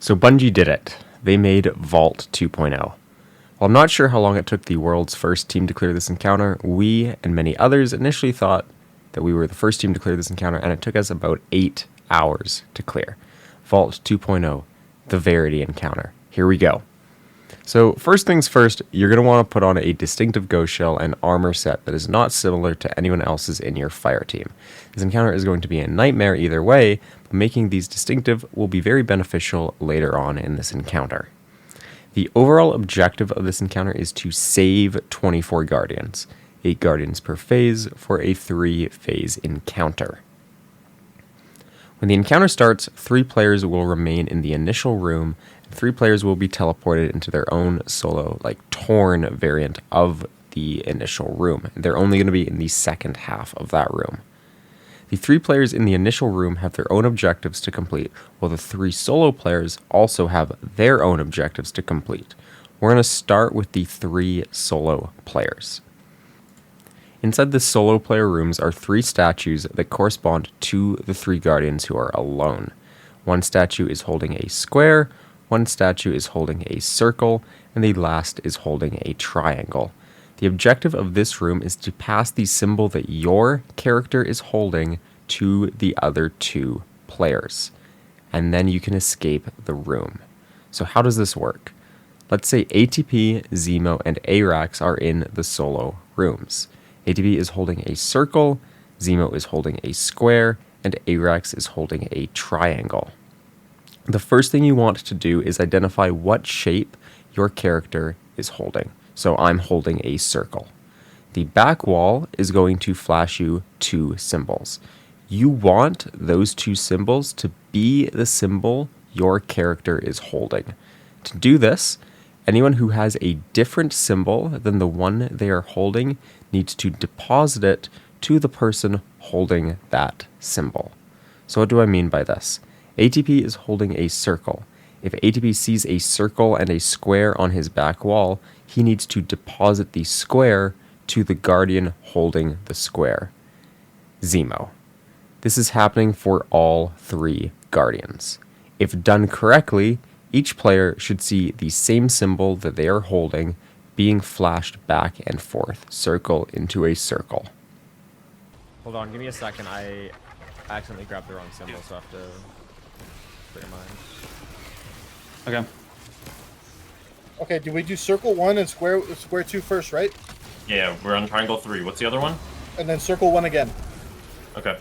So Bungie did it. They made Vault 2.0. While I'm not sure how long it took the world's first team to clear this encounter, we and many others initially thought that we were the first team to clear this encounter, and it took us about 8 hours to clear. Vault 2.0, the Verity encounter. Here we go. So first things first, you're going to want to put on a distinctive ghost shell and armor set that is not similar to anyone else's in your fire team. This encounter is going to be a nightmare either way, but making these distinctive will be very beneficial later on in this encounter. The overall objective of this encounter is to save 24 Guardians, 8 Guardians per phase for a 3-phase encounter. When the encounter starts, 3 players will remain in the initial room, and 3 players will be teleported into their own solo, torn variant of the initial room. They're only going to be in the second half of that room. The 3 players in the initial room have their own objectives to complete, while the 3 solo players also have their own objectives to complete. We're going to start with the 3 solo players. Inside the solo player rooms are 3 statues that correspond to the 3 guardians who are alone. One statue is holding a square, one statue is holding a circle, and the last is holding a triangle. The objective of this room is to pass the symbol that your character is holding to the other 2 players, and then you can escape the room. So how does this work? Let's say ATP, Zemo, and Arax are in the solo rooms. ATP is holding a circle, Zemo is holding a square, and Arax is holding a triangle. The first thing you want to do is identify what shape your character is holding. So I'm holding a circle. The back wall is going to flash you 2 symbols. You want those 2 symbols to be the symbol your character is holding. To do this, anyone who has a different symbol than the one they are holding needs to deposit it to the person holding that symbol. So what do I mean by this? ATP is holding a circle. If ATP sees a circle and a square on his back wall, he needs to deposit the square to the guardian holding the square, Zemo. This is happening for all 3 guardians. If done correctly, each player should see the same symbol that they are holding being flashed back and forth, circle into a circle. Hold on, give me a second. I accidentally grabbed the wrong symbol, so I have to put in mind. Okay. Okay, do we do circle 1 and square 2 first, right? Yeah, we're on triangle 3. What's the other one? And then circle 1 again. Okay.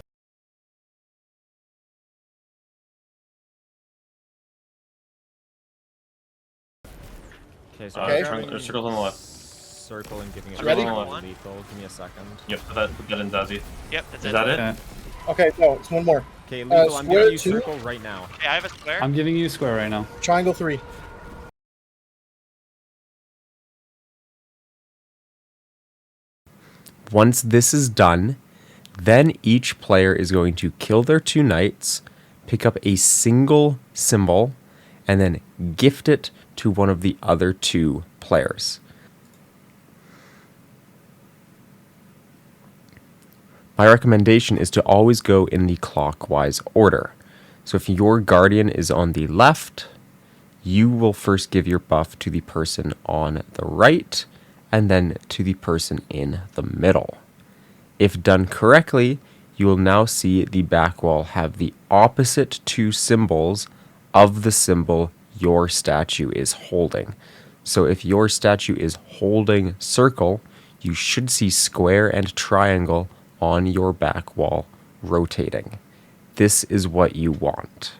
Okay, so circle's on the left. Circle and giving it Ready? lethal. Give me a second. Yep, put that in Zazzy. Yep, that's Is it. that it? Okay. Okay, no, it's one more. Okay, lethal, I'm giving you square 2. circle right now. Okay, I have a square. I'm giving you a square right now. Triangle 3. Once this is done, then each player is going to kill their 2 knights, pick up a single symbol, and then gift it to one of the other 2 players. My recommendation is to always go in the clockwise order. So if your guardian is on the left, you will first give your buff to the person on the right, and then to the person in the middle. If done correctly, you will now see the back wall have the opposite 2 symbols of the symbol your statue is holding. So if your statue is holding circle, you should see square and triangle on your back wall rotating. This is what you want.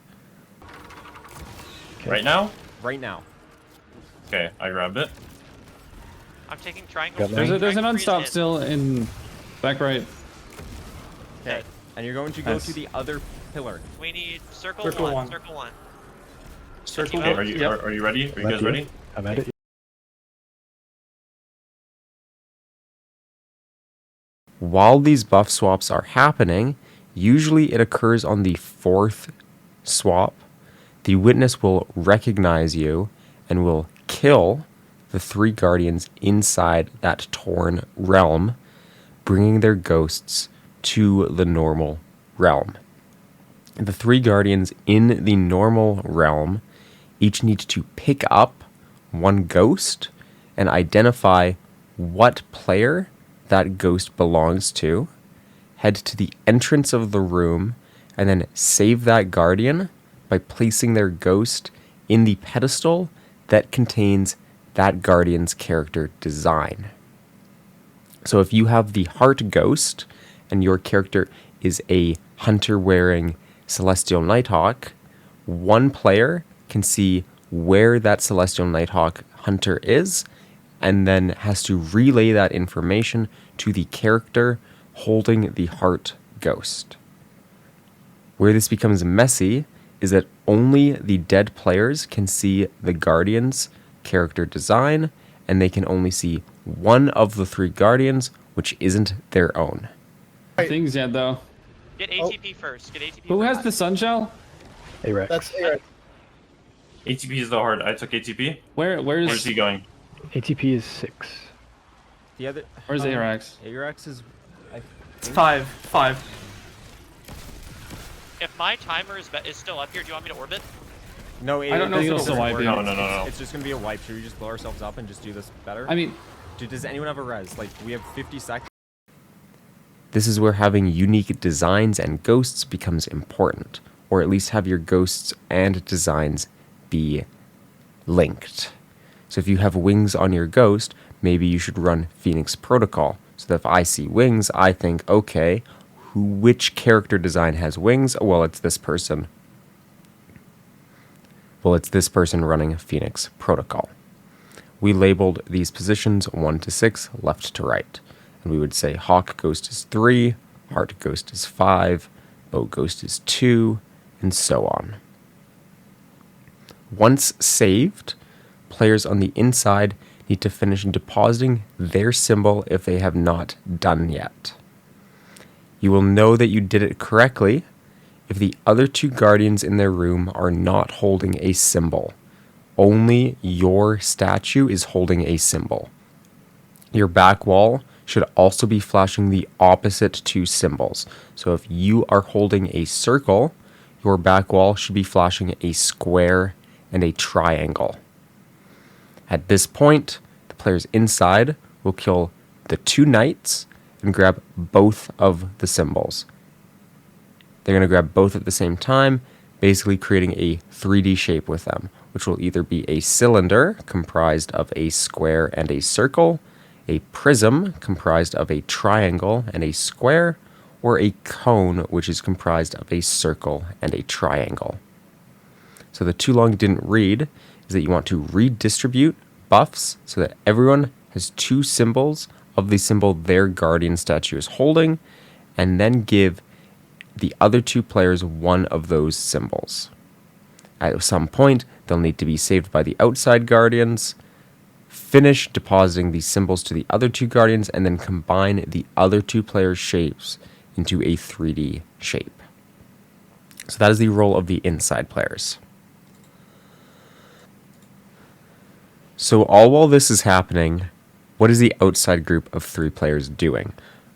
Okay. Right now? Right now. Okay, I grabbed it. I'm taking triangle. There's an unstop still in back right. Okay. And you're going to go to the other pillar. We need circle, Circle 1. one. Circle 1. Circle. Okay, are you ready? Are you guys ready? I'm at it. While these buff swaps are happening, usually it occurs on the 4th swap. The witness will recognize you and will kill the 3 guardians inside that torn realm, bringing their ghosts to the normal realm. The 3 guardians in the normal realm each need to pick up one ghost and identify what player that ghost belongs to, head to the entrance of the room, and then save that guardian by placing their ghost in the pedestal that contains that guardian's character design. So if you have the heart ghost and your character is a hunter wearing Celestial Nighthawk, one player can see where that Celestial Nighthawk hunter is and then has to relay that information to the character holding the heart ghost. Where this becomes messy is that only the dead players can see the guardian's character design, and they can only see one of the 3 guardians, which isn't their own. Things yet though. Get ATP first. Get ATP. Who first. has the sun shell? A-Rex. That's Aaron. ATP is the hard. I took ATP. Where's Where's he going? ATP is 6. The other Where's Arax? Arax is It's 5. 5. If my timer is still up here, do you want me to orbit? no. I don't know if it'll still wipe you. No. It's just gonna be a wipe. Should we just blow ourselves up and just do this better? I mean, Dude, does anyone have a res? Like, we have 50 seconds. This is where having unique designs and ghosts becomes important, or at least have your ghosts and designs be linked. So if you have wings on your ghost, maybe you should run Phoenix Protocol, so that if I see wings, I think, okay, which character design has wings? Well, it's this person. Well, it's this person running Phoenix Protocol. We labeled these positions 1 to 6, left to right. And we would say Hawk Ghost is 3, Heart Ghost is 5, Bow Ghost is 2, and so on. Once saved, players on the inside need to finish depositing their symbol if they have not done yet. You will know that you did it correctly if the other 2 guardians in their room are not holding a symbol. Only your statue is holding a symbol. Your back wall should also be flashing the opposite 2 symbols. So if you are holding a circle, your back wall should be flashing a square and a triangle. At this point, the players inside will kill the 2 knights and grab both of the symbols. They're going to grab both at the same time, basically creating a 3D shape with them, which will either be a cylinder comprised of a square and a circle, a prism comprised of a triangle and a square, or a cone which is comprised of a circle and a triangle. So the too long didn't read is that you want to redistribute buffs so that everyone has 2 symbols of the symbol their guardian statue is holding, and then give the other 2 players one of those symbols. At some point, they'll need to be saved by the outside guardians, finish depositing these symbols to the other 2 guardians, and then combine the other 2 players' shapes into a 3D shape. So that is the role of the inside players. So all while this is happening, what is the outside group of 3 players doing?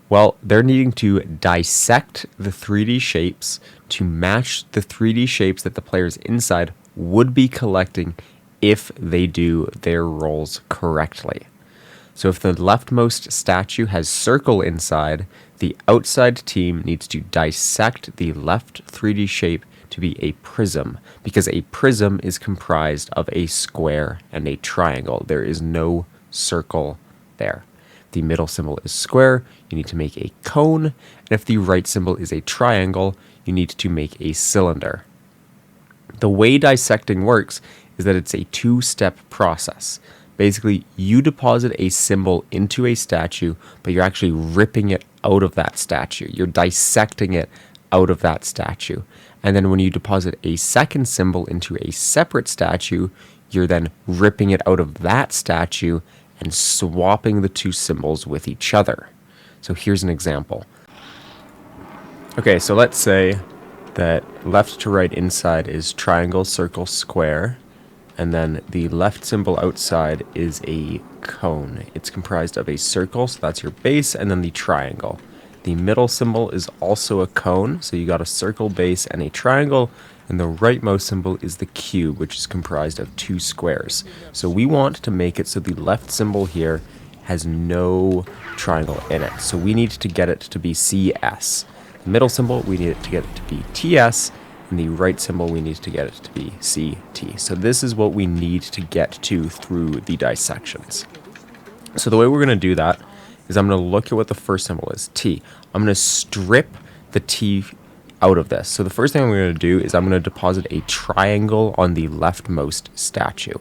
Well, they're needing to dissect the 3D shapes to match the 3D shapes that the players inside would be collecting if they do their roles correctly. So if the leftmost statue has circle inside, the outside team needs to dissect the left 3D shape to be a prism, because a prism is comprised of a square and a triangle. There is no circle there. The middle symbol is square, you need to make a cone, and if the right symbol is a triangle, you need to make a cylinder. The way dissecting works is that it's a 2-step process. Basically, you deposit a symbol into a statue, but you're actually ripping it out of that statue. You're dissecting it out of that statue. And then when you deposit a second symbol into a separate statue, you're then ripping it out of that statue and swapping the 2 symbols with each other. So here's an example. Okay, so let's say that left to right inside is triangle, circle, square, and then the left symbol outside is a cone. It's comprised of a circle, so that's your base, and then the triangle. The middle symbol is also a cone, so you got a circle base and a triangle, and the rightmost symbol is the cube, which is comprised of 2 squares. So we want to make it so the left symbol here has no triangle in it. So we need to get it to be CS. The middle symbol, we need it to get it to be TS, and the right symbol, we need to get it to be CT. So this is what we need to get to through the dissections. So the way we're going to do that is I'm going to look at what the first symbol is, T. I'm going to strip the T out of this. So the first thing I'm going to do is I'm going to deposit a triangle on the leftmost statue.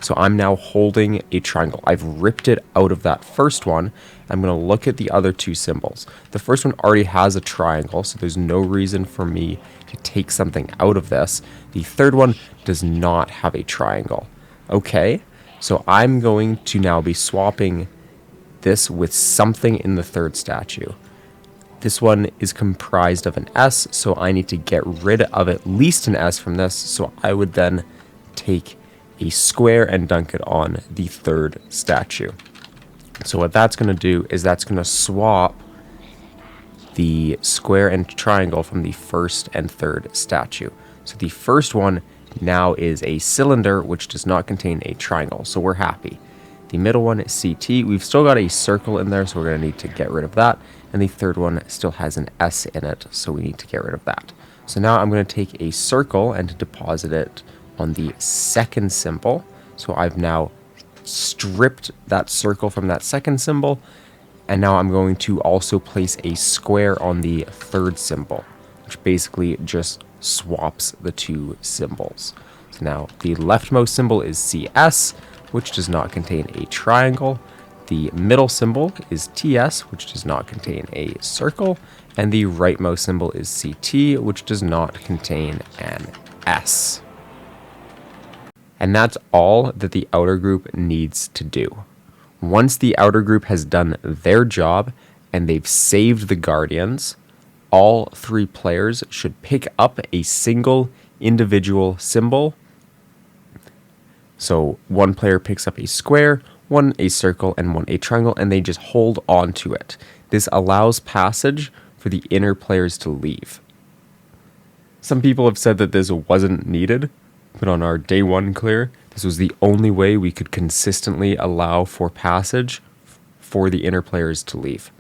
So I'm now holding a triangle. I've ripped it out of that first one. I'm going to look at the other 2 symbols. The first one already has a triangle, so there's no reason for me to take something out of this. The third one does not have a triangle. Okay, so I'm going to now be swapping this with something in the third statue. This one is comprised of an S, so I need to get rid of at least an S from this, so I would then take a square and dunk it on the third statue. So what that's going to do is that's going to swap the square and triangle from the first and third statue. So the first one now is a cylinder, which does not contain a triangle, so we're happy. The middle one is CT. We've still got a circle in there, so we're going to need to get rid of that. And the third one still has an S in it, so we need to get rid of that. So now I'm going to take a circle and deposit it on the second symbol. So I've now stripped that circle from that second symbol. And now I'm going to also place a square on the third symbol, which basically just swaps the 2 symbols. So now the leftmost symbol is CS, which does not contain a triangle. The middle symbol is TS, which does not contain a circle. And the rightmost symbol is CT, which does not contain an S. And that's all that the outer group needs to do. Once the outer group has done their job and they've saved the guardians, all 3 players should pick up a single individual symbol. So one player picks up a square, one a circle, and one a triangle, and they just hold on to it. This allows passage for the inner players to leave. Some people have said that this wasn't needed, but on our day 1 clear, this was the only way we could consistently allow for passage for the inner players to leave.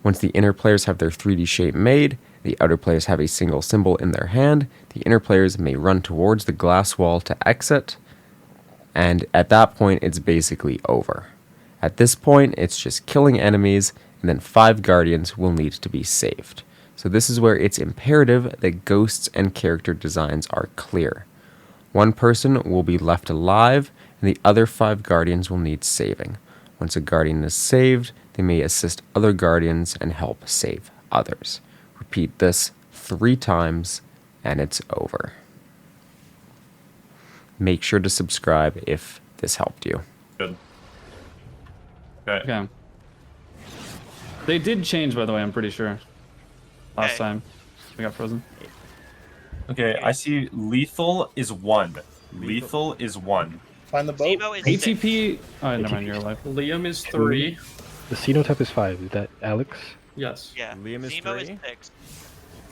Once the inner players have their 3D shape made, the outer players have a single symbol in their hand, the inner players may run towards the glass wall to exit, and at that point, it's basically over. At this point, it's just killing enemies, and then 5 guardians will need to be saved. So this is where it's imperative that ghosts and character designs are clear. One person will be left alive, and the other 5 guardians will need saving. Once a guardian is saved, they may assist other guardians and help save others. Repeat this 3 times, and it's over. Make sure to subscribe if this helped you. Good. Okay. Okay. They did change, by the way, I'm pretty sure. Last Okay. time we got frozen. Okay, I see lethal is 1. Lethal is 1. Find the boat. Zemo is 6. ATP. Oh, never mind, you're alive. Liam is 3. The Xenotype is 5. Is that Alex? Yes. Yeah. Liam is Zemo 3? is 6.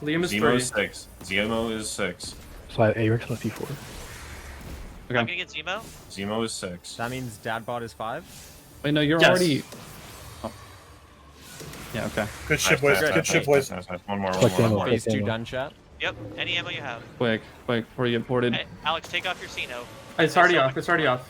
Liam is Zemo 3. is 6. Zemo is 6. So Arex must be 4. Okay. I'm gonna get Zemo. Zemo is 6. That means Dadbot is 5? Wait, no, you're Yes. already. Oh. Yeah. Okay. Good shit, boys. Good shit, boys. Nice. One more, Collect one ammo. more. Phase Collect 2 ammo. done, chat? Yep. Any ammo you have. Quick, before you get ported. Hey, Alex, take off your Xeno. It's already off. It's already off.